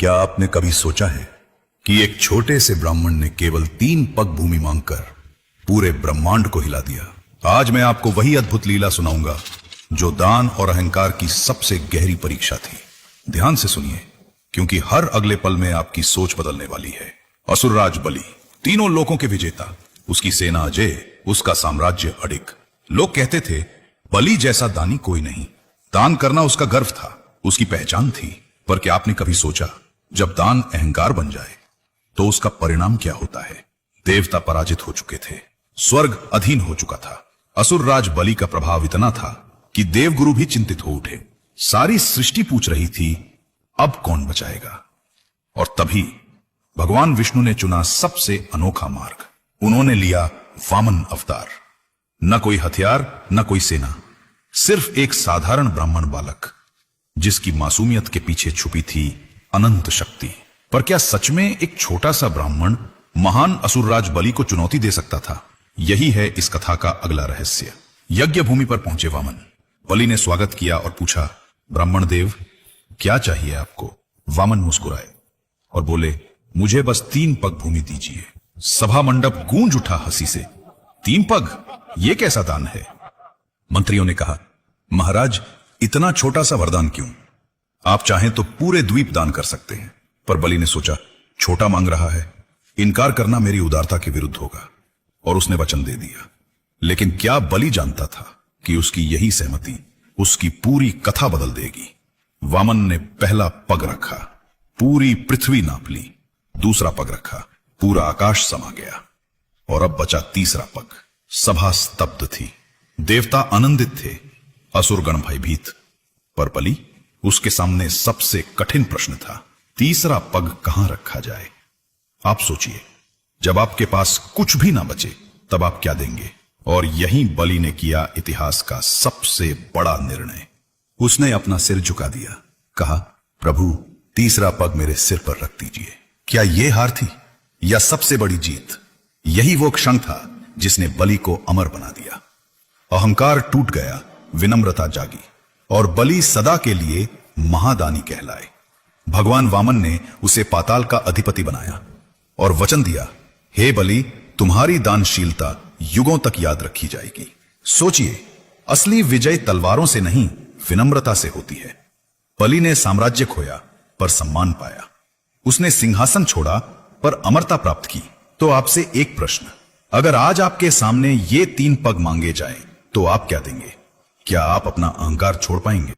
क्या आपने कभी सोचा है कि एक छोटे से ब्राह्मण ने केवल 3 पग भूमि मांगकर पूरे ब्रह्मांड को हिला दिया। आज मैं आपको वही अद्भुत लीला सुनाऊंगा जो दान और अहंकार की सबसे गहरी परीक्षा थी। ध्यान से सुनिए, क्योंकि हर अगले पल में आपकी सोच बदलने वाली है। असुरराज बलि, तीनों लोकों के विजेता, उसकी सेना अजय, उसका साम्राज्य अडिग। लोग कहते थे बलि जैसा दानी कोई नहीं। दान करना उसका गर्व था, उसकी पहचान थी। पर क्या आपने कभी सोचा, जब दान अहंकार बन जाए तो उसका परिणाम क्या होता है? देवता पराजित हो चुके थे, स्वर्ग अधीन हो चुका था। असुरराज बलि का प्रभाव इतना था कि देवगुरु भी चिंतित हो उठे। सारी सृष्टि पूछ रही थी, अब कौन बचाएगा? और तभी भगवान विष्णु ने चुना सबसे अनोखा मार्ग। उन्होंने लिया वामन अवतार। न कोई हथियार, न कोई सेना, सिर्फ एक साधारण ब्राह्मण बालक जिसकी मासूमियत के पीछे छुपी थी अनंत शक्ति। पर क्या सच में एक छोटा सा ब्राह्मण महान असुरराज बलि को चुनौती दे सकता था? यही है इस कथा का अगला रहस्य। यज्ञ भूमि पर पहुंचे वामन। बलि ने स्वागत किया और पूछा, ब्राह्मण देव, क्या चाहिए आपको? वामन मुस्कुराए और बोले, मुझे बस 3 पग भूमि दीजिए। सभा मंडप गूंज उठा हंसी से। 3 पग, ये कैसा दान है? मंत्रियों ने कहा, महाराज, इतना छोटा सा वरदान क्यों? आप चाहें तो पूरे द्वीप दान कर सकते हैं। पर बलि ने सोचा, छोटा मांग रहा है, इनकार करना मेरी उदारता के विरुद्ध होगा, और उसने वचन दे दिया। लेकिन क्या बलि जानता था कि उसकी यही सहमति उसकी पूरी कथा बदल देगी? वामन ने पहला पग रखा, पूरी पृथ्वी नाप ली। दूसरा पग रखा, पूरा आकाश समा गया। और अब बचा तीसरा पग। सभा स्तब्ध थी, देवता आनंदित थे, असुरगण भयभीत। पर बलि, उसके सामने सबसे कठिन प्रश्न था, तीसरा पग कहां रखा जाए? आप सोचिए, जब आपके पास कुछ भी ना बचे तब आप क्या देंगे? और यहीं बलि ने किया इतिहास का सबसे बड़ा निर्णय। उसने अपना सिर झुका दिया, कहा, प्रभु, तीसरा पग मेरे सिर पर रख दीजिए। क्या यह हार थी या सबसे बड़ी जीत? यही वो क्षण था जिसने बलि को अमर बना दिया। अहंकार टूट गया, विनम्रता जागी, और बलि सदा के लिए महादानी कहलाए। भगवान वामन ने उसे पाताल का अधिपति बनाया और वचन दिया, हे बलि, तुम्हारी दानशीलता युगों तक याद रखी जाएगी। सोचिए, असली विजय तलवारों से नहीं, विनम्रता से होती है। बलि ने साम्राज्य खोया पर सम्मान पाया। उसने सिंहासन छोड़ा पर अमरता प्राप्त की। तो आपसे एक प्रश्न, अगर आज आपके सामने ये 3 पग मांगे जाएं, तो आप क्या देंगे? क्या आप अपना अहंकार छोड़ पाएंगे?